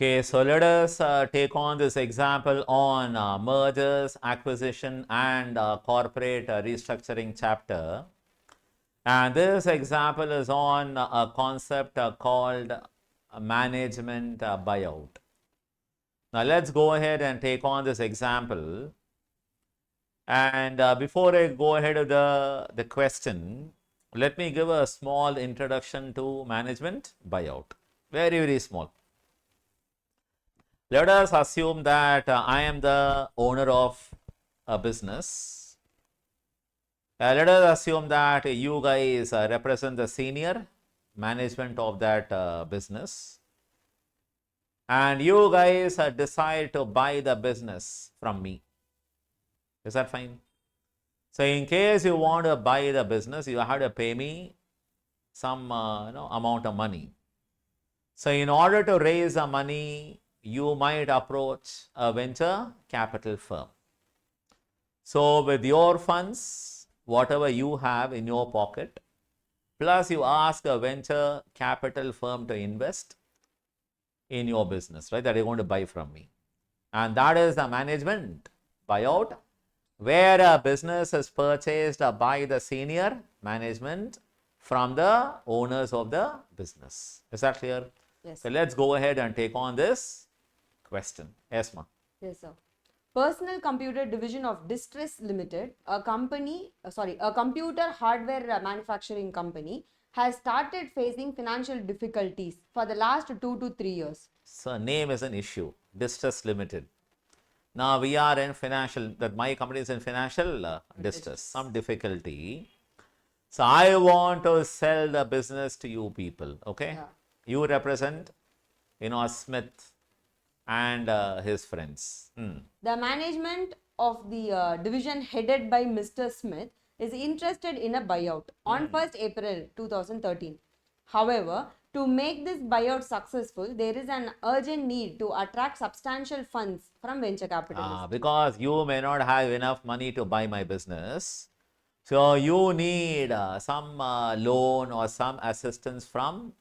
Okay, so let us take on this example on mergers, acquisition and corporate restructuring chapter. And this example is on a concept called management buyout. Now let's go ahead and take on this example. And before I go ahead with the question, let me give a small introduction to management buyout. Very, very small. Let us assume that I am the owner of a business. Let us assume that you guys represent the senior management of that business. And you guys decide to buy the business from me. Is that fine? So in case you want to buy the business, you have to pay me some amount of money. So in order to raise the money, you might approach a venture capital firm. So with your funds, whatever you have in your pocket, plus you ask a venture capital firm to invest in your business, right, that you're going to buy from me. And that is the management buyout, where a business is purchased by the senior management from the owners of the business. Is that clear? Yes. So let's go ahead and take on this question. Yes, ma'am. Yes, sir. Personal Computer Division of Distress Limited, a computer hardware manufacturing company, has started facing financial difficulties for the last 2 to 3 years. So name is an issue. Distress Limited. Now we are in financial, that my company is in financial distress, some difficulty. So I want to sell the business to you people, okay? Yeah. You represent, Smith and his friends. The management of the division headed by Mr. Smith is interested in a buyout on 1st April 2013. However, to make this buyout successful, there is an urgent need to attract substantial funds from venture capitalists. Because you may not have enough money to buy my business. So you need some loan or some assistance from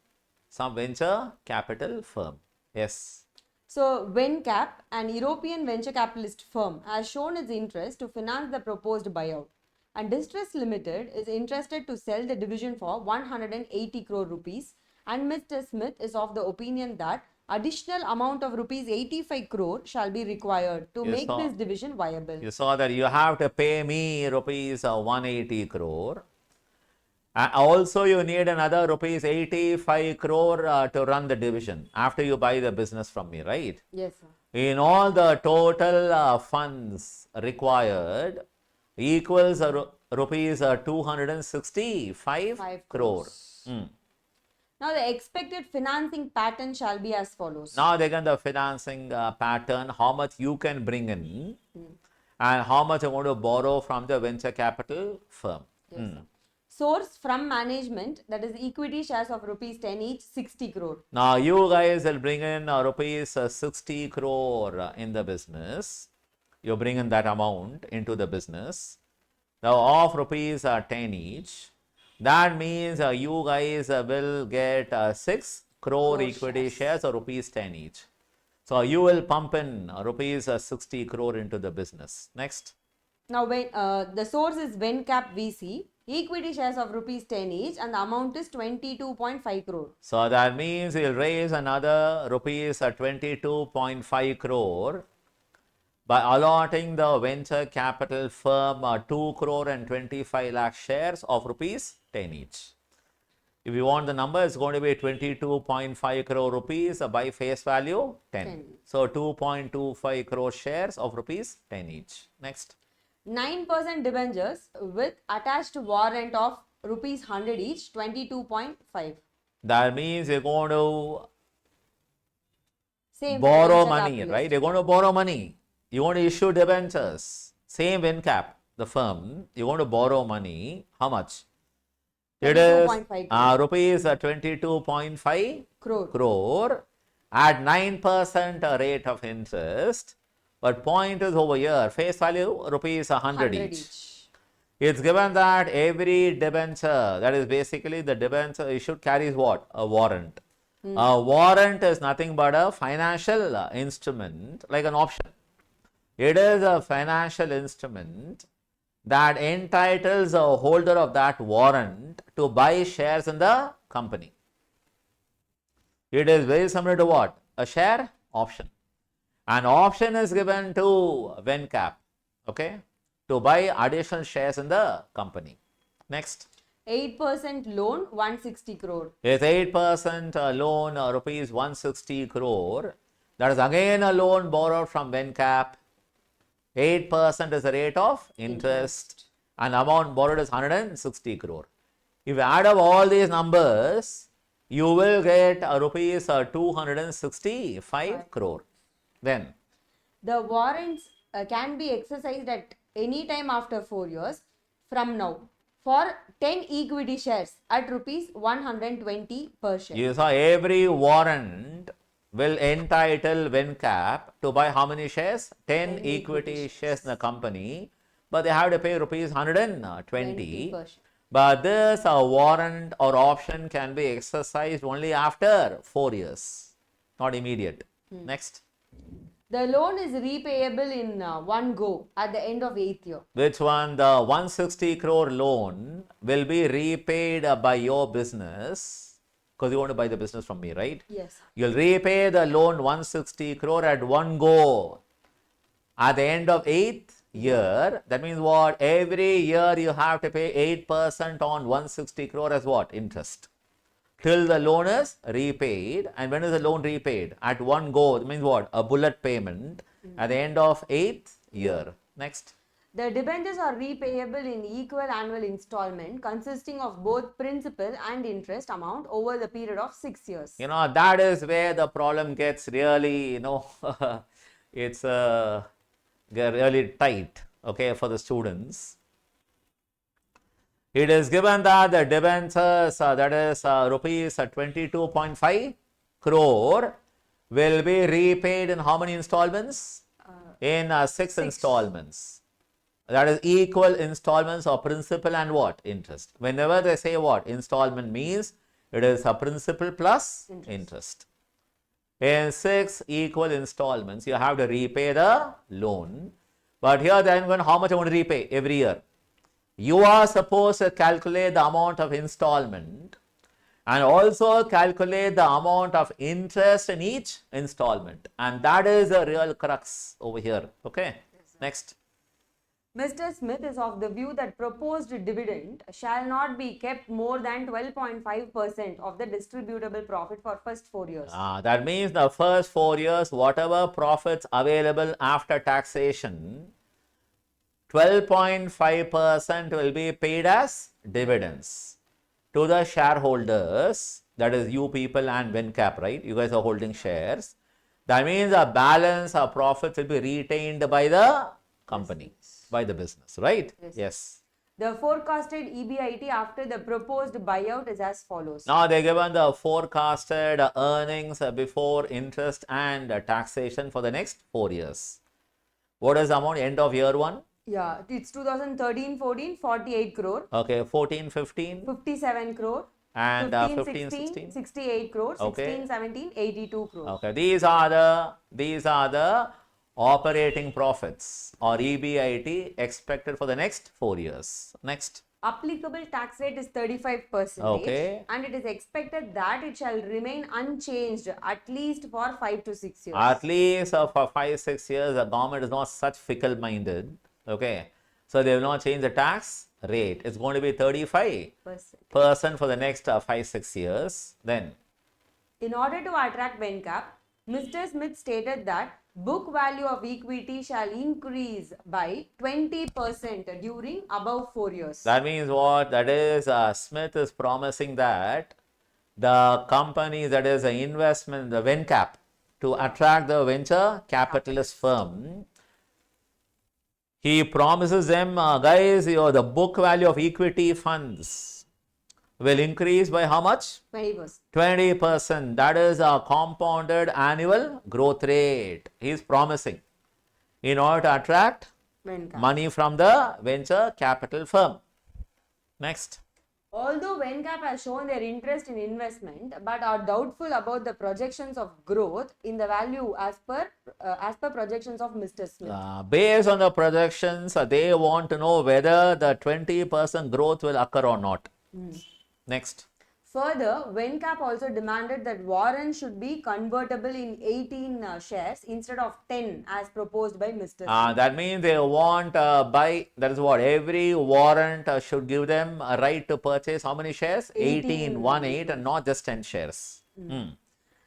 some venture capital firm. Yes. So, VenCap, an European venture capitalist firm, has shown its interest to finance the proposed buyout. And Distress Limited is interested to sell the division for 180 crore rupees. And Mr. Smith is of the opinion that additional amount of rupees 85 crore shall be required to make this division viable. You saw that you have to pay me rupees 180 crore. Also, you need another rupees 85 crore to run the division after you buy the business from me, right? Yes, sir. In all, the total funds required equals rupees 265 crore. Now, the expected financing pattern shall be as follows. Now, again, the financing pattern, how much you can bring in and how much you want to borrow from the venture capital firm. Yes, source from management, that is equity shares of rupees 10 each, 60 crore. Now you guys will bring in rupees 60 crore in the business. You bring in that amount into the business. Now of rupees 10 each. That means you guys will get 6 crore equity shares or rupees 10 each. So you will pump in rupees 60 crore into the business. Next. Now when the source is VenCap VC, equity shares of rupees 10 each, and the amount is 22.5 crore. So that means we'll raise another rupees 22.5 crore by allotting the venture capital firm 2 crore and 25 lakh shares of rupees 10 each. If you want the number, it's going to be 22.5 crore rupees by face value 10. So 2.25 crore shares of rupees 10 each. Next. 9% debentures with attached warrant of rupees 100 each, 22.5. That means you're going to borrow money, right? You're going to borrow money. You want to issue debentures. Same VenCap, the firm. You want to borrow money. How much? It is rupees 22.5 crore at 9% rate of interest. But point is over here, face value rupees 100 each. It's given that every debenture, that is basically the debenture issued, carries what? A warrant. A warrant is nothing but a financial instrument, like an option. It is a financial instrument that entitles a holder of that warrant to buy shares in the company. It is very similar to what? A share option. An option is given to VenCap, okay, to buy additional shares in the company. Next. 8% loan, 160 crore. It's 8% loan, rupees 160 crore. That is again a loan borrowed from VenCap. 8% is the rate of interest and amount borrowed is 160 crore. If you add up all these numbers, you will get rupees 265 crore. Then The warrants can be exercised at any time after 4 years from now for 10 equity shares at rupees 120 per share. you saw every warrant will entitle VenCap to buy how many shares? 10 equity shares in the company, but they have to pay rupees 120. per share. But this warrant or option can be exercised only after 4 years, not immediate. Next. The loan is repayable in one go at the end of 8th year. Which one? The 160 crore loan will be repaid by your business because you want to buy the business from me, right? Yes. You'll repay the loan 160 crore at one go at the end of 8th year. That means what? Every year you have to pay 8% on 160 crore as what? Interest. Till the loan is repaid. And when is the loan repaid? At one go. That means what? A bullet payment at the end of 8th year. Next. The debentures are repayable in equal annual installment consisting of both principal and interest amount over the period of 6 years. You know, that is where the problem gets really, it's really tight, okay, for the students. It is given that the debentures, that is rupees 22.5 crore, will be repaid in how many installments? In 6 installments. That is equal installments of principal and what? Interest. Whenever they say what? Installment means it is a principal plus interest. In 6 equal installments, you have to repay the loan. But here then, how much I want to repay every year? You are supposed to calculate the amount of installment and also calculate the amount of interest in each installment. And that is the real crux over here. Okay. Next. Mr. Smith is of the view that proposed dividend shall not be kept more than 12.5% of the distributable profit for first 4 years. That means the first 4 years, whatever profits available after taxation, 12.5% will be paid as dividends to the shareholders, that is you people and VenCap, right? You guys are holding shares. That means the balance of profits will be retained by the company, by the business, right? Yes. The forecasted EBIT after the proposed buyout is as follows. Now they given the forecasted earnings before interest and taxation for the next 4 years. What is the amount end of year 1? Yeah, it's 2013-14, 48 crore. Okay, 14-15. 57 crore. And 15-16, 15-16. 68 crore. Okay. 16-17, 82 crore. Okay, these are the operating profits or EBIT expected for the next 4 years. Next. Applicable tax rate is 35%. Okay. And it is expected that it shall remain unchanged at least for 5 to 6 years. At least for 5-6 years, the government is not such fickle-minded. Okay. So they will not change the tax rate. It's going to be 35% for the next 5-6 years. Then. In order to attract VenCap, Mr. Smith stated that book value of equity shall increase by 20% during above 4 years. That means what? That is, Smith is promising that the companies, that is the investment, the VenCap, to attract the venture capitalist firm, he promises them, guys, the book value of equity funds will increase by how much? 20%. 20%. That is a compounded annual growth rate. He is promising in order to attract VenCap. money from the venture capital firm. Next. Although VenCap has shown their interest in investment, but are doubtful about the projections of growth in the value as per projections of Mr. Smith. Based on the projections, they want to know whether the 20% growth will occur or not. Next. Further, VenCap also demanded that warrants should be convertible in 18 shares instead of 10 as proposed by Mr. Smith. That means they want that is what, every warrant should give them a right to purchase how many shares? 18, 1, 8, and not just 10 shares.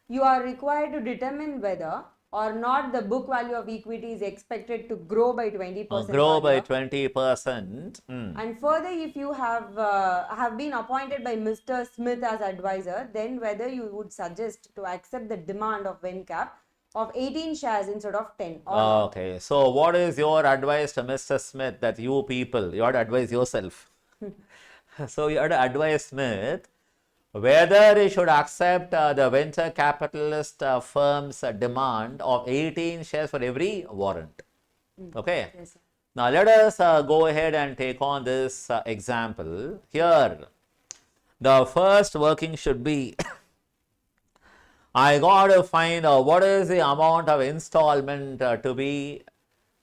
You are required to determine whether or not the book value of equity is expected to grow by 20%. Grow by 20%. And further, if you have been appointed by Mr. Smith as advisor, then whether you would suggest to accept the demand of VenCap of 18 shares instead of 10 or not. Okay, so what is your advice to Mr. Smith that you people, you have to advise yourself. So you have to advise Smith whether he should accept the venture capitalist firm's demand of 18 shares for every warrant. Okay. Yes, sir. Now let us go ahead and take on this example. Here, the first working should be I got to find what is the amount of installment to be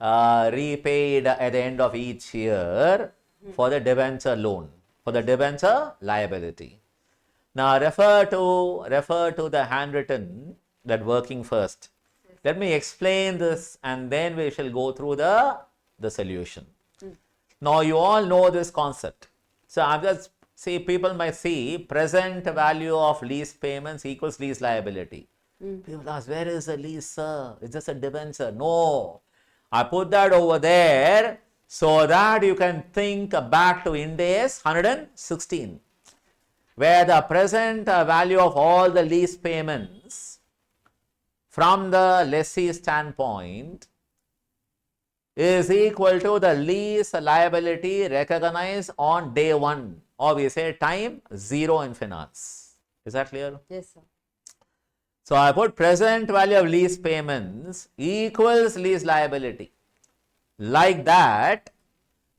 repaid at the end of each year for the debenture loan, for the debenture liability. Now refer to the handwritten, that working first. Let me explain this and then we shall go through the solution. Now you all know this concept. So I'm just people might see present value of lease payments equals lease liability. People ask, where is the lease, sir? It's just a debenture. No, I put that over there so that you can think back to Ind AS 116, where the present value of all the lease payments from the lessee standpoint is equal to the lease liability recognized on day 1, or we say time 0 in finance. Is that clear? Yes, sir. So I put present value of lease payments equals lease liability. Like that,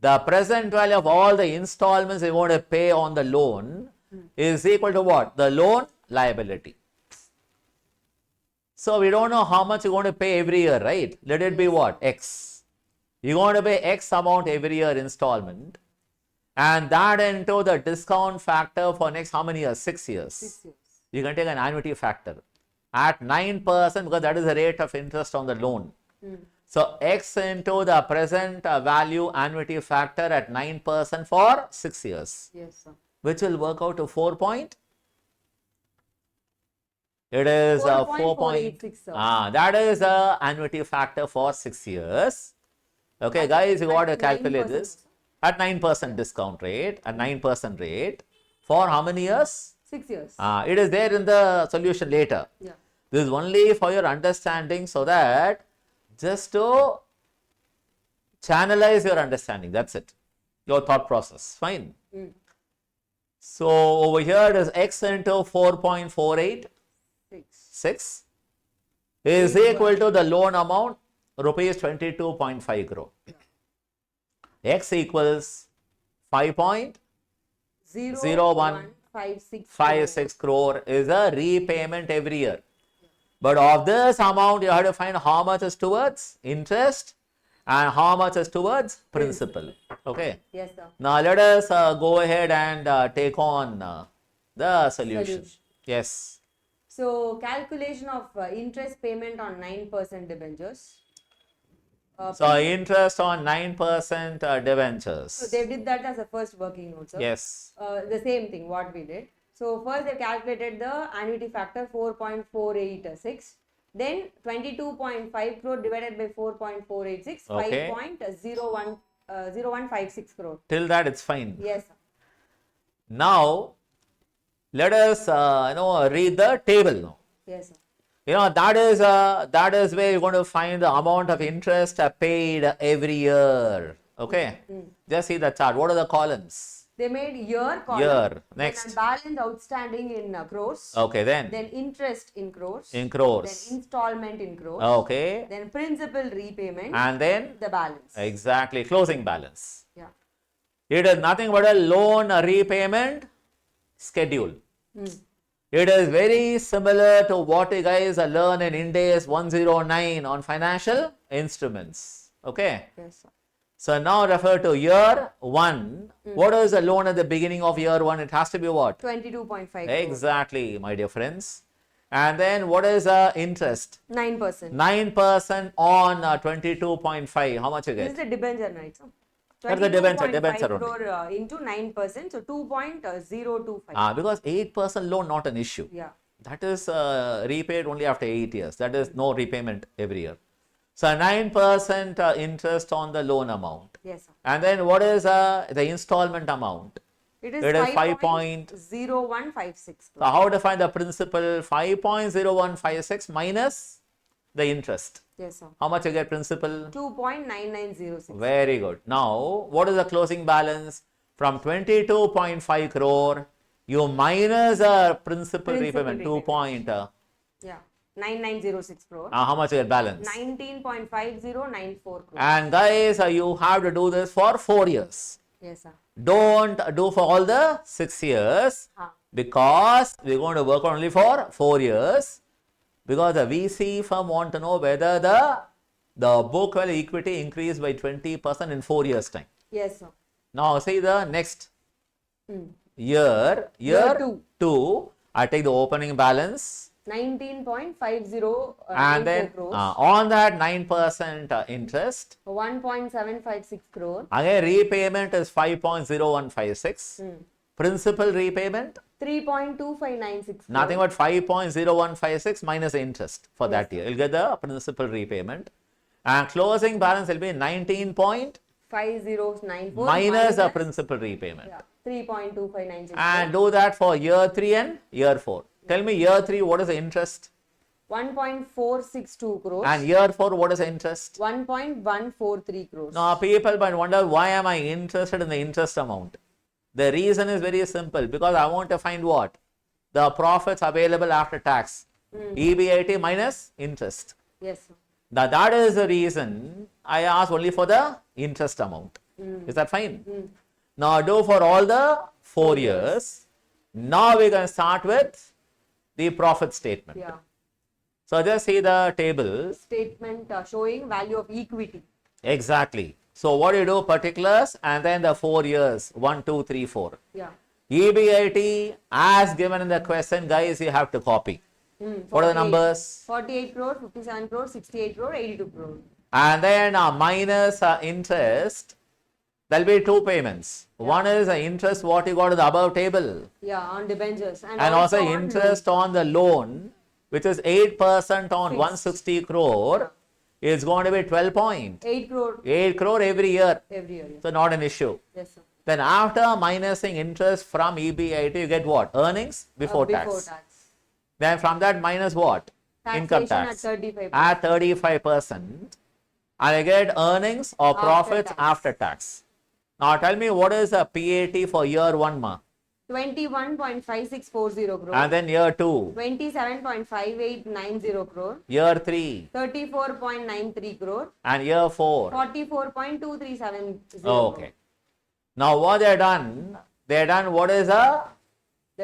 the present value of all the installments they want to pay on the loan is equal to what? The loan liability. So we don't know how much you're going to pay every year, right? Let it be what? X. You're going to pay X amount every year installment, and that into the discount factor for next how many years? 6 years. 6 years. You can take an annuity factor at 9% because that is the rate of interest on the loan. So X into the present value annuity factor at 9% for 6 years. Yes, sir. Which will work out to 4 point. It is 4.486, sir. That is the annuity factor for 6 years. Okay, guys, you got to calculate this at 9% discount rate, at 9% rate for how many years? 6 years. It is there in the solution later. Yeah. This is only for your understanding, so that just to channelize your understanding. That's it. Your thought process. Fine. So over here it is X into 4.486 6. is equal to the loan amount rupees 22.5 crore. X equals 5.0156 crore is a repayment every year. But of this amount, you have to find how much is towards interest and how much is towards principal. Okay. Yes, sir. Now let us go ahead and take on the solution. Yes. So calculation of interest payment on 9% debentures. So interest on 9% debentures. So they did that as a first working note, sir. Yes. The same thing what we did. So first they calculated the annuity factor 4.486. Then 22.5 crore divided by 4.486, Okay. 5.0156 crore. Till that it's fine. Yes, sir. Now let us read the table now. Yes, sir. That is where you're going to find the amount of interest paid every year. Okay. Just see the chart. What are the columns? They made year column. Year. Next. Then balance outstanding in crores. Okay, then. Then interest in crores. In crores. Then installment in crores. Okay. Then principal repayment. And then? The balance. Exactly. Closing balance. Yeah. It is nothing but a loan repayment schedule. It is very similar to what you guys learn in Index 109 on financial instruments. Okay. Yes, sir. So now refer to year 1. What is the loan at the beginning of year 1? It has to be what? 22.5 Exactly, my dear friends. And then what is the interest? 9%. 9% on 22.5. How much you This get? is the debenture, right, sir? That's the debenture 22.5 only. crore into 9%, so 2.025. Because 8% loan not an issue. Yeah. That is repaid only after 8 years. That is no repayment every year. So 9% interest on the loan amount. Yes, sir. And then what is the installment amount? It is It is 5.0156 So how to find the principal? 5.0156 minus the interest. Yes, sir. How much you get principal? 2.9906. Very good. Now, what is the closing balance? From 22.5 crore, you minus principal repayment, 2 point. Yeah. 9906 crore. How much you get balance? 19.5094 crore. And guys, you have to do this for 4 years. Yes, sir. Don't do for all the 6 years because we're going to work only for 4 years. Because the VC firm want to know whether the book value equity increased by 20% in 4 years time. Yes, sir. Now see the next year 2, I take the opening balance 19.50 and then crores. on that 9% interest, 1.756 crore. again repayment is 5.0156. Principal repayment 3.2596 nothing but 5.0156 minus the interest for that year. You'll get the principal repayment. And closing balance will be 5094 minus the principal repayment. Yeah, 3.2596. And do that for year 3 and year 4. Tell me year 3, what is the interest? 1.462 crores. And year 4, what is the interest? 1.143 crores. Now, people might wonder, why am I interested in the interest amount? The reason is very simple, because I want to find what? The profits available after tax. EBIT minus interest. Yes, sir. Now, that is the reason I asked only for the interest amount. Is that fine? Now, do for all the 4 years. Now, we can start with the profit statement. Yeah. So, just see the table. Statement showing value of equity. Exactly. So, what do you do? Particulars and then the 4 years. 1, 2, 3, 4. Yeah. EBIT as given in the question, guys, you have to copy. What are the numbers? 48 crore, 57 crore, 68 crore, 82 crore. And then minus interest. There will be 2 payments. One is the interest what you got in the above table. Yeah, on debentures. And Also on interest on the loan, which is 8% on 160 crore, is going to be 12 point. 8 crore 8 crore every year. every year. Yes, So not an issue. yes, sir. Then after minusing interest from EBIT, you get what? Earnings before tax. Then from that minus what? Income tax. At 35%. At 35%. And I get earnings or profits after tax. Now tell me, what is the PAT for year 1, ma? 21.5640 crore. And then year 2. 27.5890 crore. Year 3. 34.93 crore. And year 4. 44.2370 Okay. Now what they done? They done what is the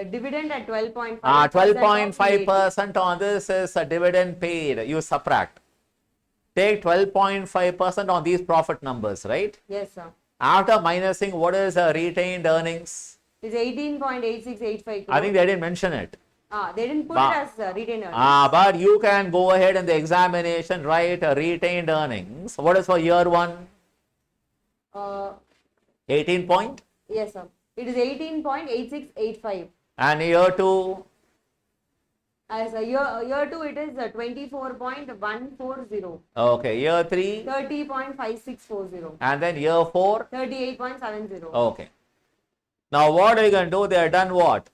dividend at 12.5%. 12.5% on this is a dividend paid. You subtract. Take 12.5% on these profit numbers, right? Yes, sir. After minusing, what is retained earnings? It's 18.8685 crore. I think they didn't mention it. They didn't put it as retained earnings. But you can go ahead in the examination, write retained earnings. What is for year 1? 18 point? Yes, sir. It is 18.8685. And year 2? As year 2, it is 24.140. Okay. Year 3? 30.5640. And then year 4? 38.70. Okay. Now what are you going to do? They have done what?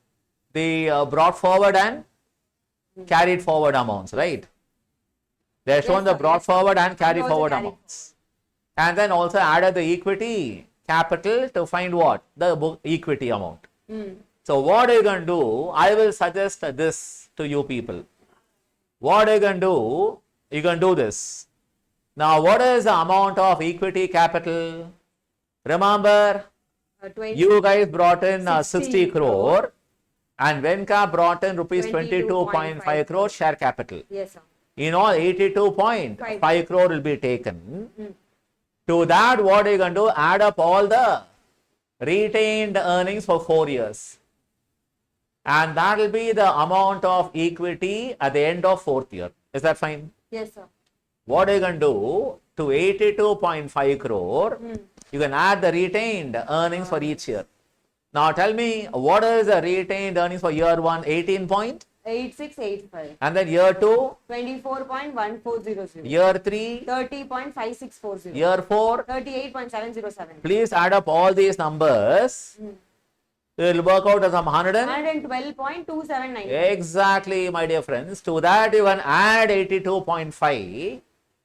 They brought forward and carried forward amounts, right? They have shown the brought forward and carried forward amounts. And then also added the equity capital to find what? The book equity amount. So what are you going to do? I will suggest this to you people. What are you going to do? You can do this. Now what is the amount of equity capital? Remember, You guys brought in 60 60 crore and Venka brought in rupees 22.5 crore share capital. Yes, sir. In all, 82.5 crore will be taken. To that, what are you going to do? Add up all the retained earnings for 4 years. And that will be the amount of equity at the end of 4th year. Is that fine? Yes, sir. What are you going to do? To 82.5 crore, you can add the retained earnings for each year. Now tell me, what is the retained earnings for year 1? 8685. And then year 2? 24.1400. Year 3? 30.5640. Year 4? 38.707. Please add up all these numbers. It will work out as 112.279. Exactly, my dear friends. To that, you can add 82.5.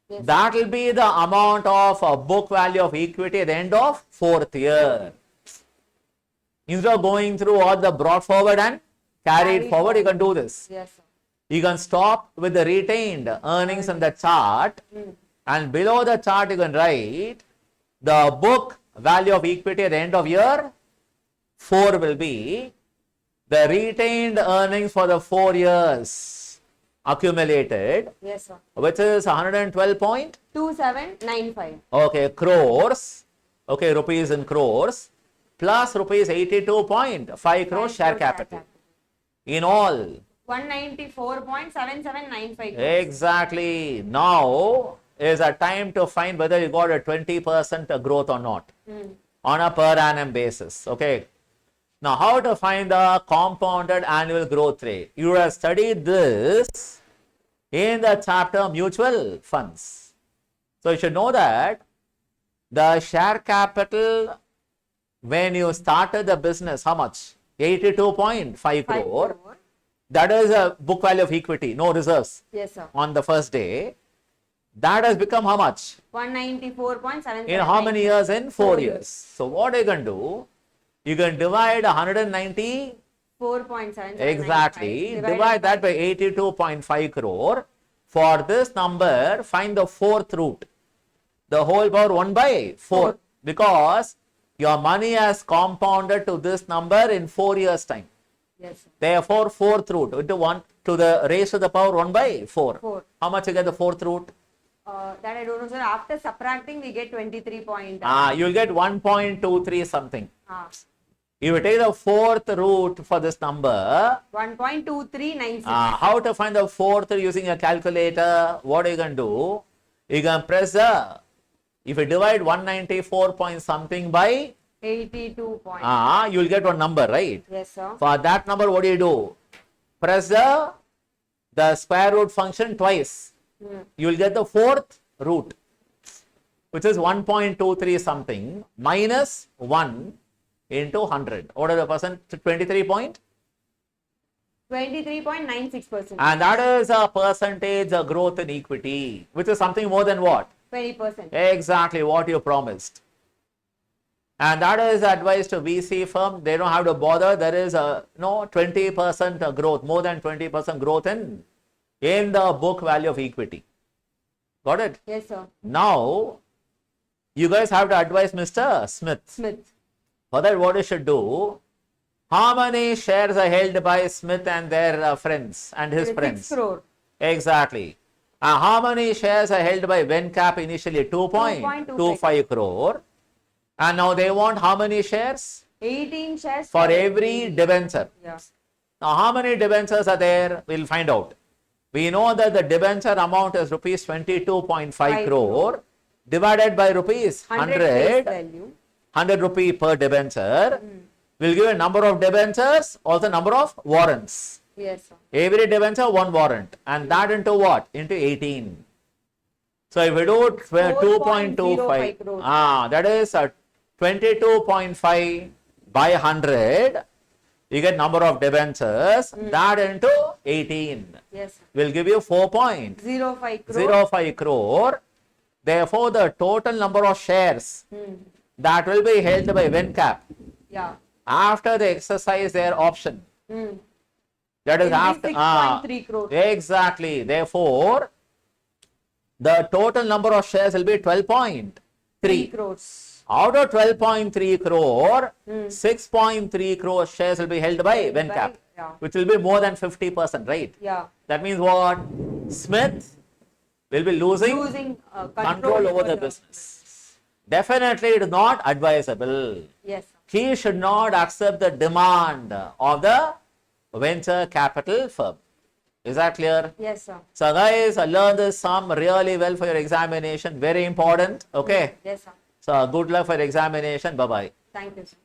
Yes. That will be the amount of book value of equity at the end of 4th year. Instead of going through all the brought forward and carried forward, you can do this. Yes, sir. You can stop with the retained earnings in the chart, and below the chart you can write the book value of equity at the end of year 4 will be the retained earnings for the 4 years accumulated, Yes, sir. which is 112 2795. okay, crores, okay, rupees in crores, plus rupees 82.5 crore share capital. In all, 194.7795. exactly. Now is a time to find whether you got a 20% growth or not on a per annum basis. Okay. Now, how to find the compounded annual growth rate? You have studied this in the chapter mutual funds. So, you should know that the share capital when you started the business, how much? 82.5 crore. That is a book value of equity, no reserves. Yes, sir. On the first day. That has become how much? 194.77. In how many years? In 4 years. So, what are you going to do? You can divide 190. 4.77. Exactly. Divide that by 82.5 crore. For this number, find the 4th root. The whole power 1 by 4. Because your money has compounded to this number in 4 years' time. Yes, sir. Therefore, 4th root into 1 to the raised to the power 1 by 4. 4. How much you get the 4th root? That I don't know, sir. After subtracting, we get 23 point. You will get 1.23 something. If you take the 4th root for this number, 1.2396. how to find the 4th using a calculator? What are you going to do? You can press the, if you divide 194 point something by 82 point. you will get one number, right? Yes, sir. For that number, what do you do? Press the square root function twice. You will get the 4th root, which is 1.23 something minus 1 into 100. What is the percent? 23 point? 23.96%. And that is a percentage growth in equity, which is something more than what? 20%. Exactly what you promised. And that is advice to VC firm. They don't have to bother. There is a 20% growth, more than 20% growth in the book value of equity. Got it? Yes, sir. Now, you guys have to advise Mr. Smith. For that, what you should do, how many shares are held by Smith and their friends and his friends? 6 crore. Exactly. How many shares are held by Vencap initially? 2.25 crore. And now they want how many shares? 18 shares. For every debenture. Yeah. Now, how many debentures are there? We'll find out. We know that the debenture amount is rupees 22.5 crore divided by rupees 100. 100 rupee per debenture. We'll give a number of debentures, also number of warrants. Yes, sir. Every debenture, one warrant. And that into what? Into 18. So if we do 2.25, crore. that is 22.5 by 100. You get number of debentures. That into 18. Yes, sir. Will give you 4.05 05 crore. crore. Therefore, the total number of shares that will be held by Vencap Yeah. after they exercise their option. That is after 6.3 crore. Exactly. Therefore, the total number of shares will be 12.3 crores. Out of 12.3 crore, 6.3 crore shares will be held by Vencap, yeah. which will be more than 50%, right? Yeah. That means what? Smith will be losing control over the business. Definitely, it is not advisable. Yes, sir. He should not accept the demand of the venture capital firm. Is that clear? Yes, sir. So guys, learn this sum really well for your examination. Very important. Okay. Yes, sir. So good luck for your examination. Bye-bye. Thank you, sir.